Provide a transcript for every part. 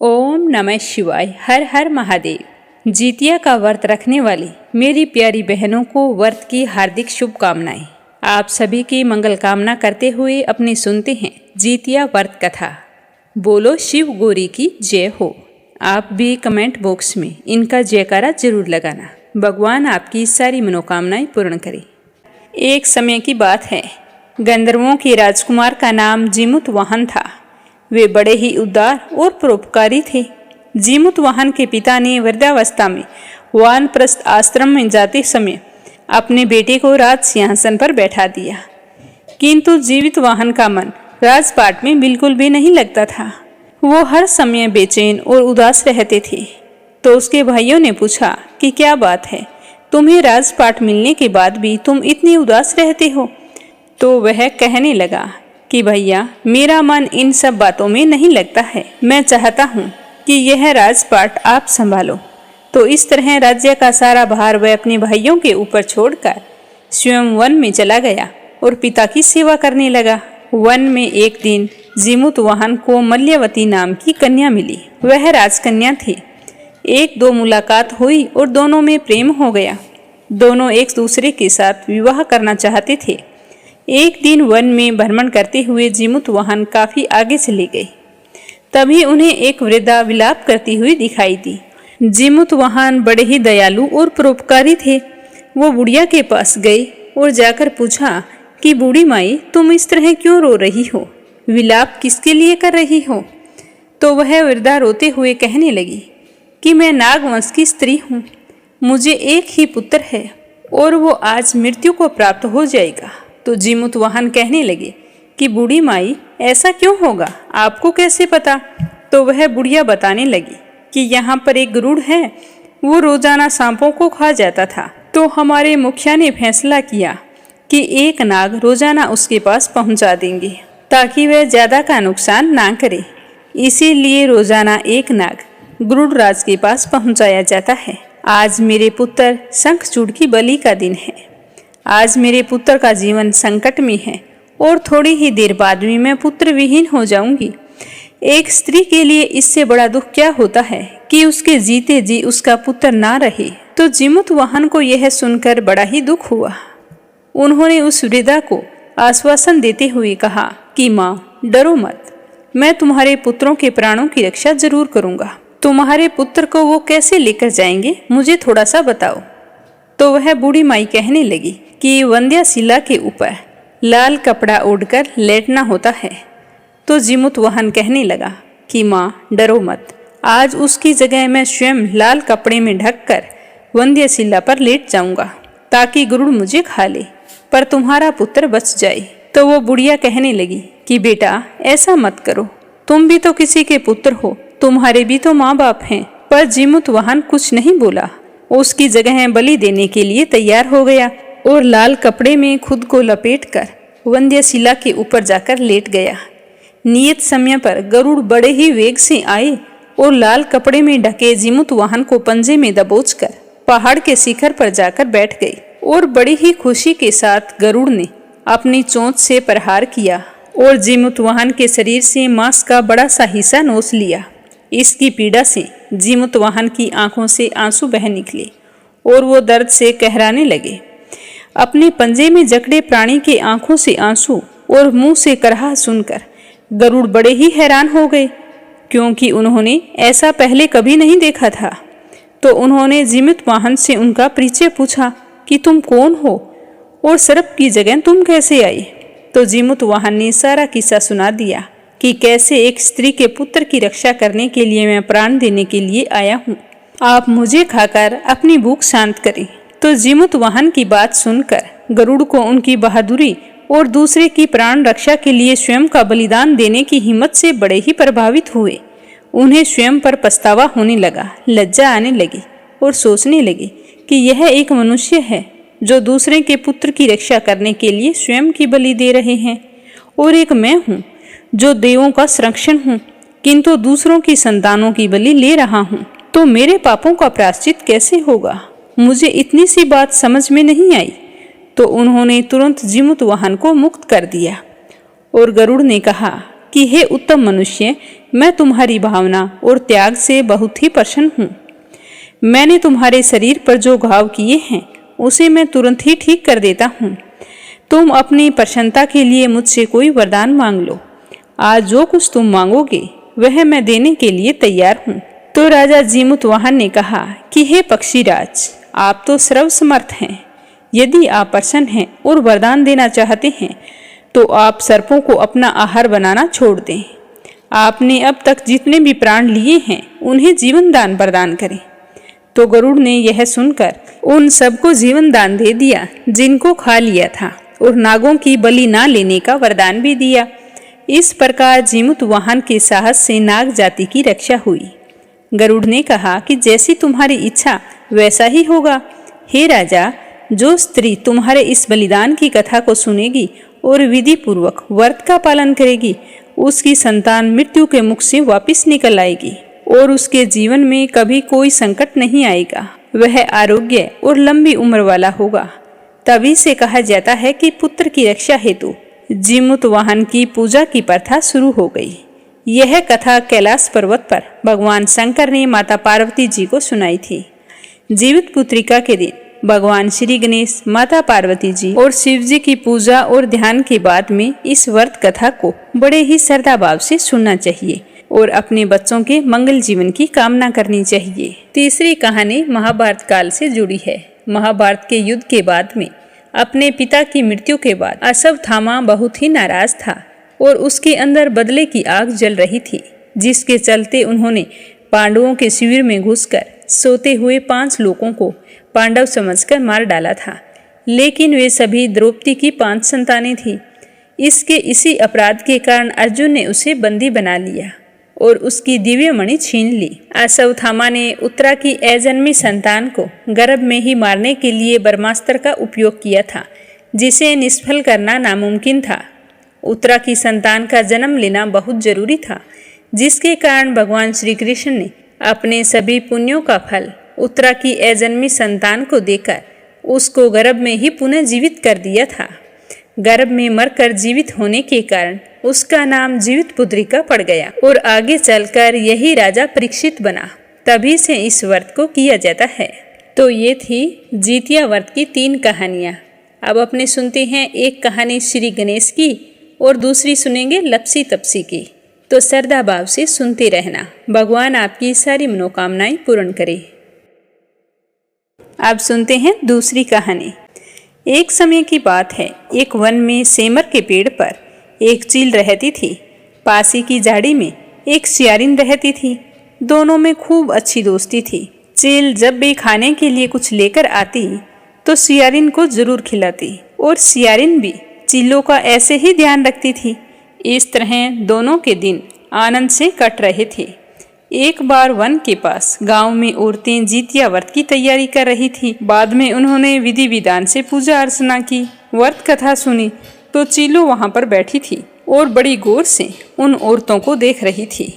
ओम नमः शिवाय। हर हर महादेव। जितिया का व्रत रखने वाली मेरी प्यारी बहनों को व्रत की हार्दिक शुभकामनाएं। आप सभी की मंगल कामना करते हुए अपनी सुनते हैं जितिया व्रत कथा। बोलो शिव गौरी की जय हो। आप भी कमेंट बॉक्स में इनका जयकारा जरूर लगाना। भगवान आपकी सारी मनोकामनाएं पूर्ण करे। एक समय की बात है, गंधर्वों के राजकुमार का नाम जीमूतवाहन था। वे बड़े ही उदार और परोपकारी थे। जीमूतवाहन के पिता ने वृद्धावस्था में वानप्रस्थ आश्रम में जाते समय अपने बेटे को राज सिंहासन पर बैठा दिया, किंतु जीमूतवाहन का मन राजपाट में बिल्कुल भी नहीं लगता था। वो हर समय बेचैन और उदास रहते थे। तो उसके भाइयों ने पूछा कि क्या बात है, तुम्हें राजपाट मिलने के बाद भी तुम इतनी उदास रहते हो। तो वह कहने लगा कि भैया, मेरा मन इन सब बातों में नहीं लगता है। मैं चाहता हूँ कि यह राजपाट आप संभालो। तो इस तरह राज्य का सारा भार वह अपने भाइयों के ऊपर छोड़कर स्वयं वन में चला गया और पिता की सेवा करने लगा। वन में एक दिन जीमूतवाहन को मल्यवती नाम की कन्या मिली। वह राजकन्या थी। एक दो मुलाकात हुई और दोनों में प्रेम हो गया। दोनों एक दूसरे के साथ विवाह करना चाहते थे। एक दिन वन में भ्रमण करते हुए जीमूतवाहन काफी आगे चले गए। तभी उन्हें एक वृद्धा विलाप करती हुई दिखाई दी। जीमूतवाहन बड़े ही दयालु और परोपकारी थे। वो बुढ़िया के पास गए और जाकर पूछा कि बूढ़ी माई, तुम इस तरह क्यों रो रही हो? विलाप किसके लिए कर रही हो? तो वह वृद्धा रोते हुए कहने लगी कि मैं नागवंश की स्त्री हूँ। मुझे एक ही पुत्र है और वो आज मृत्यु को प्राप्त हो जाएगा। तो जीमूतवाहन कहने लगे कि बूढ़ी माई, ऐसा क्यों होगा, आपको कैसे पता? तो वह बुढ़िया बताने लगी कि यहाँ पर एक गरुड़ है, वो रोजाना सांपों को खा जाता था। तो हमारे मुखिया ने फैसला किया कि एक नाग रोजाना उसके पास पहुँचा देंगे ताकि वह ज्यादा का नुकसान ना करे। इसीलिए रोजाना एक नाग गरुड़राज के पास पहुँचाया जाता है। आज मेरे पुत्र शंखचूड़ की बलि का दिन है। आज मेरे पुत्र का जीवन संकट में है और थोड़ी ही देर बाद भी मैं पुत्र विहीन हो जाऊंगी। एक स्त्री के लिए इससे बड़ा दुख क्या होता है कि उसके जीते जी उसका पुत्र ना रहे। तो जीमूतवाहन को यह सुनकर बड़ा ही दुख हुआ। उन्होंने उस वृद्धा को आश्वासन देते हुए कहा कि माँ, डरो मत, मैं तुम्हारे पुत्रों के प्राणों की रक्षा जरूर करूंगा। तुम्हारे पुत्र को वो कैसे लेकर जाएंगे, मुझे थोड़ा सा बताओ। तो वह बूढ़ी माई कहने लगी कि वंध्याशिला के ऊपर लाल कपड़ा ओढ़कर लेटना होता है। तो जीमूतवाहन कहने लगा कि माँ, डरो मत, आज उसकी जगह मैं स्वयं लाल कपड़े में ढककर वंध्याशिला पर लेट जाऊंगा ताकि गरुड़ मुझे खा ले, पर तुम्हारा पुत्र बच जाए। तो वो बुढ़िया कहने लगी कि बेटा, ऐसा मत करो, तुम भी तो किसी के पुत्र हो, तुम्हारे भी तो माँ बाप हैं। पर जीमूतवाहन कुछ नहीं बोला। उसकी जगह बलि देने के लिए तैयार हो गया और लाल कपड़े में खुद को लपेटकर वंध्याशिला के ऊपर जाकर लेट गया। नियत समय पर गरुड़ बड़े ही वेग से आए और लाल कपड़े में ढके जीमूतवाहन को पंजे में दबोचकर पहाड़ के शिखर पर जाकर बैठ गई और बड़ी ही खुशी के साथ गरुड़ ने अपनी चोंच से प्रहार किया और जीमूतवाहन के शरीर से मांस का बड़ा सा हिस्सा नोच लिया। इसकी पीड़ा से जीमूतवाहन की आंखों से आंसू बह निकले और वो दर्द से कहराने लगे। अपने पंजे में जकड़े प्राणी के आंखों से आंसू और मुंह से कराह सुनकर गरुड़ बड़े ही हैरान हो गए, क्योंकि उन्होंने ऐसा पहले कभी नहीं देखा था। तो उन्होंने जीमूतवाहन से उनका परिचय पूछा कि तुम कौन हो और सर्प की जगह तुम कैसे आए। तो जीमूतवाहन ने सारा किस्सा सुना दिया कि कैसे एक स्त्री के पुत्र की रक्षा करने के लिए मैं प्राण देने के लिए आया हूँ। आप मुझे खाकर अपनी भूख शांत करें। तो जीमूतवाहन की बात सुनकर गरुड़ को उनकी बहादुरी और दूसरे की प्राण रक्षा के लिए स्वयं का बलिदान देने की हिम्मत से बड़े ही प्रभावित हुए। उन्हें स्वयं पर पछतावा होने लगा, लज्जा आने लगी और सोचने लगे कि यह एक मनुष्य है जो दूसरे के पुत्र की रक्षा करने के लिए स्वयं की बलि दे रहे हैं, और एक मैं हूँ जो देवों का संरक्षण हूँ, किंतु दूसरों की संतानों की बलि ले रहा हूँ। तो मेरे पापों का प्रायश्चित कैसे होगा? मुझे इतनी सी बात समझ में नहीं आई। तो उन्होंने तुरंत जीमूतवाहन को मुक्त कर दिया और गरुड़ ने कहा कि हे उत्तम मनुष्य, मैं तुम्हारी भावना और त्याग से बहुत ही प्रसन्न हूँ। मैंने तुम्हारे शरीर पर जो घाव किए हैं उसे मैं तुरंत ही ठीक कर देता हूँ। तुम अपनी प्रसन्नता के लिए मुझसे कोई वरदान मांग लो। आज जो कुछ तुम मांगोगे वह मैं देने के लिए तैयार हूँ। तो राजा जीमुतवाहन ने कहा कि हे पक्षीराज, आप तो सर्वसमर्थ हैं। यदि आप प्रसन्न हैं और वरदान देना चाहते हैं तो आप सर्पों को अपना आहार बनाना छोड़ दें। आपने अब तक जितने भी प्राण लिए हैं उन्हें जीवन दान प्रदान करें। तो गरुड़ ने यह सुनकर उन सबको जीवन दान दे दिया जिनको खा लिया था, और नागों की बलि ना लेने का वरदान भी दिया। इस प्रकार जीमुतवाहन के साहस से नाग जाति की रक्षा हुई। गरुड़ ने कहा कि जैसी तुम्हारी इच्छा वैसा ही होगा। हे राजा, जो स्त्री तुम्हारे इस बलिदान की कथा को सुनेगी और विधि पूर्वक व्रत का पालन करेगी, उसकी संतान मृत्यु के मुख से वापस निकल आएगी और उसके जीवन में कभी कोई संकट नहीं आएगा। वह आरोग्य और लंबी उम्र वाला होगा। तभी से कहा जाता है कि पुत्र की रक्षा हेतु जीमुतवाहन की पूजा की प्रथा शुरू हो गई। यह कथा कैलाश पर्वत पर भगवान शंकर ने माता पार्वती जी को सुनाई थी। जीवित पुत्रिका के दिन भगवान श्री गणेश, माता पार्वती जी और शिव जी की पूजा और ध्यान के बाद में इस व्रत कथा को बड़े ही श्रद्धा भाव से सुनना चाहिए और अपने बच्चों के मंगल जीवन की कामना करनी चाहिए। तीसरी कहानी महाभारत काल से जुड़ी है। महाभारत के युद्ध के बाद में अपने पिता की मृत्यु के बाद अश्वत्थामा बहुत ही नाराज था और उसके अंदर बदले की आग जल रही थी, जिसके चलते उन्होंने पांडवों के शिविर में घुसकर सोते हुए 5 लोगों को पांडव समझकर मार डाला था। लेकिन वे सभी द्रौपदी की 5 संतानें थी। इसी अपराध के कारण अर्जुन ने उसे बंदी बना लिया और उसकी दिव्य मणि छीन ली। अश्वत्थामा ने उत्तरा की अजन्मी संतान को गर्भ में ही मारने के लिए ब्रह्मास्त्र का उपयोग किया था, जिसे निष्फल करना नामुमकिन था। उत्तरा की संतान का जन्म लेना बहुत जरूरी था, जिसके कारण भगवान श्री कृष्ण ने अपने सभी पुण्यों का फल उत्तरा की अजन्मी संतान को देकर उसको गर्भ में ही पुनः जीवित कर दिया था। गर्भ में मरकर जीवित होने के कारण उसका नाम जीवित पुत्रिका पड़ गया और आगे चलकर यही राजा परीक्षित बना। तभी से इस व्रत को किया जाता है। तो ये थी जितिया व्रत की 3 कहानियाँ। अब अपने सुनते हैं एक कहानी श्री गणेश की और दूसरी सुनेंगे लपसी तपसी की। तो श्रद्धा भाव से सुनते रहना। भगवान आपकी सारी मनोकामनाएं पूर्ण करे। अब सुनते हैं दूसरी कहानी। एक समय की बात है, एक वन में सेमर के पेड़ पर एक चील रहती थी। पासी की झाड़ी में एक सियारिन रहती थी। दोनों में खूब अच्छी दोस्ती थी। चील जब भी खाने के लिए कुछ लेकर आती तो सियारिन को जरूर खिलाती और सियारिन भी चीलों का ऐसे ही ध्यान रखती थी। इस तरह दोनों के दिन आनंद से कट रहे थे। एक बार वन के पास गांव में औरतें जितिया व्रत की तैयारी कर रही थी। बाद में उन्होंने विधि विधान से पूजा अर्चना की, व्रत कथा सुनी तो चीलो वहां पर बैठी थी और बड़ी गौर से उन औरतों को देख रही थी।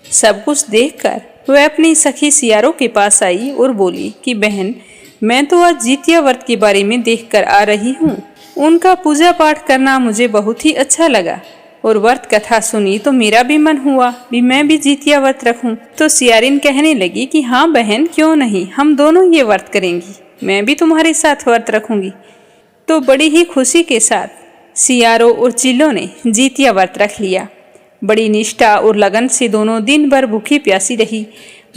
सब कुछ देखकर वह अपनी सखी सियारों के पास आई और बोली कि बहन, मैं तो आज जितिया व्रत के बारे में देख कर आ रही हूँ। उनका पूजा पाठ करना मुझे बहुत ही अच्छा लगा और व्रत कथा सुनी तो मेरा भी मन हुआ भी मैं भी जितिया व्रत रखूं। तो सियारिन कहने लगी कि हाँ बहन, क्यों नहीं, हम दोनों ये व्रत करेंगी, मैं भी तुम्हारे साथ व्रत रखूंगी। तो बड़ी ही खुशी के साथ सियारों और चीलों ने जितिया व्रत रख लिया। बड़ी निष्ठा और लगन से दोनों दिन भर भूखी प्यासी रही,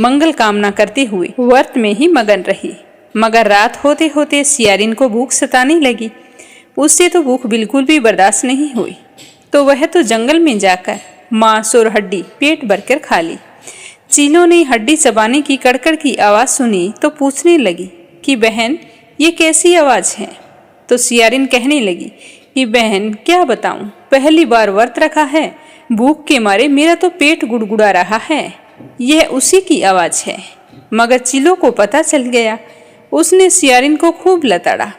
मंगल कामना करते हुए व्रत में ही मगन रही। मगर रात होते होते सियारिन को भूख सताने लगी। उससे तो भूख बिल्कुल भी बर्दाश्त नहीं हुई, तो वह तो जंगल में जाकर मांस और हड्डी पेट भरकर खा ली। चीलों ने हड्डी चबाने की कड़कड़ की आवाज सुनी तो पूछने लगी कि बहन, ये कैसी आवाज है। तो सियारिन कहने लगी कि बहन, क्या बताऊं, पहली बार व्रत रखा है, भूख के मारे मेरा तो पेट गुड़गुड़ा रहा है, यह उसी की आवाज है। मगर चीलों को पता चल गया। उसने सियारिन को खूब लताड़ा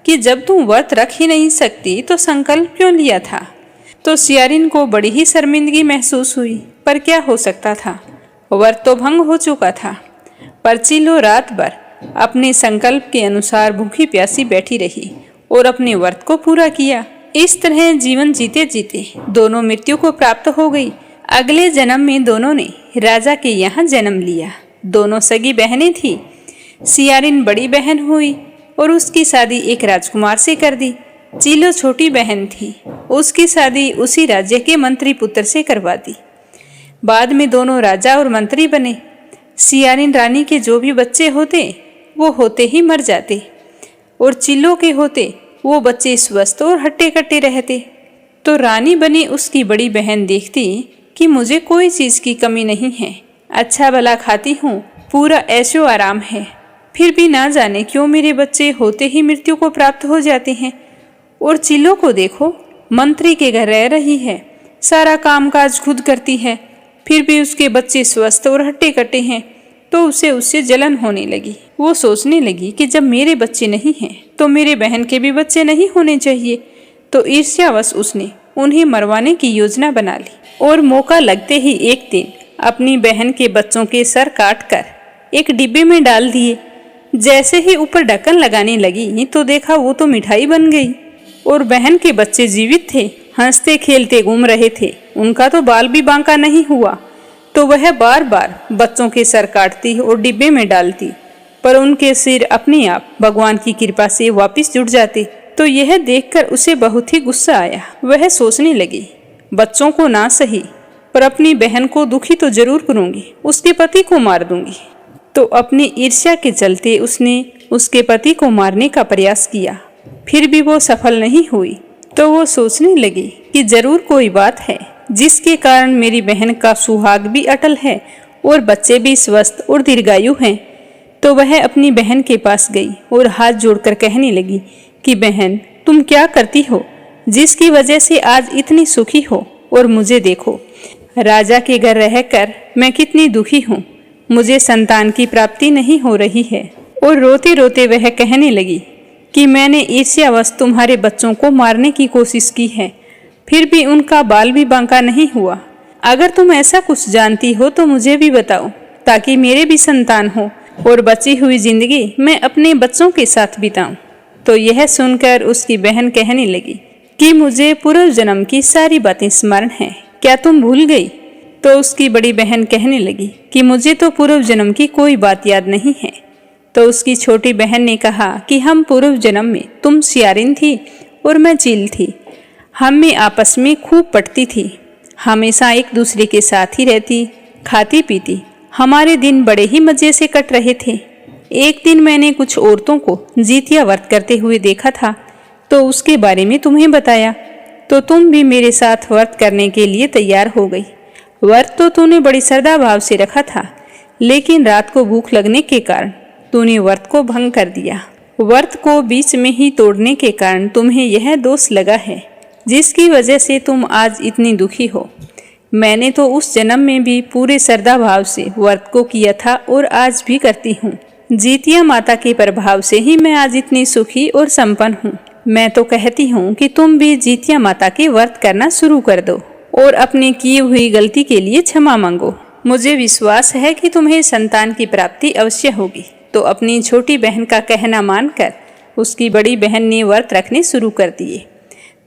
कि जब तुम व्रत रख ही नहीं सकती तो संकल्प क्यों लिया था। तो सियारिन को बड़ी ही शर्मिंदगी महसूस हुई, पर क्या हो सकता था, व्रत तो भंग हो चुका था। पर चीलो रात भर अपने संकल्प के अनुसार भूखी प्यासी बैठी रही और अपने व्रत को पूरा किया। इस तरह जीवन जीते जीते दोनों मृत्यु को प्राप्त हो गई। अगले जन्म में दोनों ने राजा के यहाँ जन्म लिया। दोनों सगी बहनें थी। सियारिन बड़ी बहन हुई और उसकी शादी एक राजकुमार से कर दी। चिलो छोटी बहन थी, उसकी शादी उसी राज्य के मंत्री पुत्र से करवा दी। बाद में दोनों राजा और मंत्री बने। सियारिन रानी के जो भी बच्चे होते वो होते ही मर जाते और चिल्लो के होते वो बच्चे स्वस्थ और हट्टे कट्टे रहते। तो रानी बनी उसकी बड़ी बहन देखती कि मुझे कोई चीज़ की कमी नहीं है, अच्छा भला खाती हूँ, पूरा ऐशो आराम है, फिर भी ना जाने क्यों मेरे बच्चे होते ही मृत्यु को प्राप्त हो जाते हैं। और चिल्लो को देखो, मंत्री के घर रह रही है, सारा कामकाज खुद करती है, फिर भी उसके बच्चे स्वस्थ और हट्टे कट्टे हैं। तो उसे उससे जलन होने लगी। वो सोचने लगी कि जब मेरे बच्चे नहीं हैं तो मेरे बहन के भी बच्चे नहीं होने चाहिए। तो ईर्ष्यावश उसने उन्हें मरवाने की योजना बना ली और मौका लगते ही एक दिन अपनी बहन के बच्चों के सर काट कर एक डिब्बे में डाल दिए। जैसे ही ऊपर ढक्कन लगाने लगी तो देखा वो तो मिठाई बन गई और बहन के बच्चे जीवित थे, हंसते खेलते घूम रहे थे। उनका तो बाल भी बांका नहीं हुआ। तो वह बार बार बच्चों के सर काटती और डिब्बे में डालती, पर उनके सिर अपने आप भगवान की कृपा से वापस जुड़ जाते। तो यह देखकर उसे बहुत ही गुस्सा आया। वह सोचने लगी, बच्चों को ना सही पर अपनी बहन को दुखी तो जरूर करूंगी, उसके पति को मार दूंगी। तो अपनी ईर्ष्या के चलते उसने उसके पति को मारने का प्रयास किया, फिर भी वो सफल नहीं हुई। तो वो सोचने लगी कि जरूर कोई बात है जिसके कारण मेरी बहन का सुहाग भी अटल है और बच्चे भी स्वस्थ और दीर्घायु हैं। तो वह अपनी बहन के पास गई और हाथ जोड़कर कहने लगी कि बहन, तुम क्या करती हो जिसकी वजह से आज इतनी सुखी हो, और मुझे देखो, राजा के घर रहकर मैं कितनी दुखी हूँ, मुझे संतान की प्राप्ति नहीं हो रही है। और रोते रोते वह कहने लगी कि मैंने ईर्ष्यावश तुम्हारे बच्चों को मारने की कोशिश की है, फिर भी उनका बाल भी बांका नहीं हुआ। अगर तुम ऐसा कुछ जानती हो तो मुझे भी बताओ, ताकि मेरे भी संतान हो और बची हुई जिंदगी मैं अपने बच्चों के साथ बिताऊं। तो यह सुनकर उसकी बहन कहने लगी कि मुझे पूर्व जन्म की सारी बातें स्मरण हैं, क्या तुम भूल गई? तो उसकी बड़ी बहन कहने लगी कि मुझे तो पूर्व जन्म की कोई बात याद नहीं है। तो उसकी छोटी बहन ने कहा कि हम पूर्व जन्म में तुम सियारिन थी और मैं चील थी, हम में आपस में खूब पटती थी, हमेशा एक दूसरे के साथ ही रहती, खाती पीती, हमारे दिन बड़े ही मजे से कट रहे थे। एक दिन मैंने कुछ औरतों को जीतिया व्रत करते हुए देखा था, तो उसके बारे में तुम्हें बताया, तो तुम भी मेरे साथ व्रत करने के लिए तैयार हो गई। व्रत तो तूने बड़ी श्रद्धा भाव से रखा था, लेकिन रात को भूख लगने के कारण तूने व्रत को भंग कर दिया। व्रत को बीच में ही तोड़ने के कारण तुम्हें यह दोष लगा है, जिसकी वजह से तुम आज इतनी दुखी हो। मैंने तो उस जन्म में भी पूरे श्रद्धा भाव से व्रत को किया था और आज भी करती हूँ। जीतिया माता के प्रभाव से ही मैं आज इतनी सुखी और संपन्न हूँ। मैं तो कहती हूँ कि तुम भी जीतिया माता के व्रत करना शुरू कर दो और अपनी की हुई गलती के लिए क्षमा मांगो। मुझे विश्वास है कि तुम्हें संतान की प्राप्ति अवश्य होगी। तो अपनी छोटी बहन का कहना मानकर उसकी बड़ी बहन ने व्रत रखने शुरू कर दिए।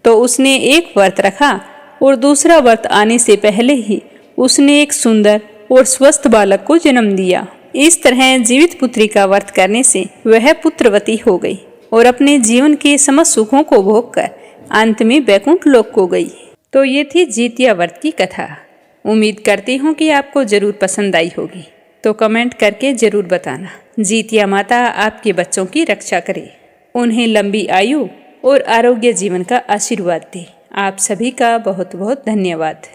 तो उसने एक व्रत रखा और दूसरा व्रत आने से पहले ही उसने एक सुंदर और स्वस्थ बालक को जन्म दिया। इस तरह जीवित पुत्री का व्रत करने से वह पुत्रवती हो गई और अपने जीवन के समस्त सुखों को भोगकर अंत में वैकुंठ लोक को गई। तो ये थी जीतिया व्रत की कथा। उम्मीद करती हूँ कि आपको जरूर पसंद आई होगी। तो कमेंट करके जरूर बताना। जीतिया माता आपके बच्चों की रक्षा करे, उन्हें लंबी आयु और आरोग्य जीवन का आशीर्वाद दे। आप सभी का बहुत बहुत धन्यवाद।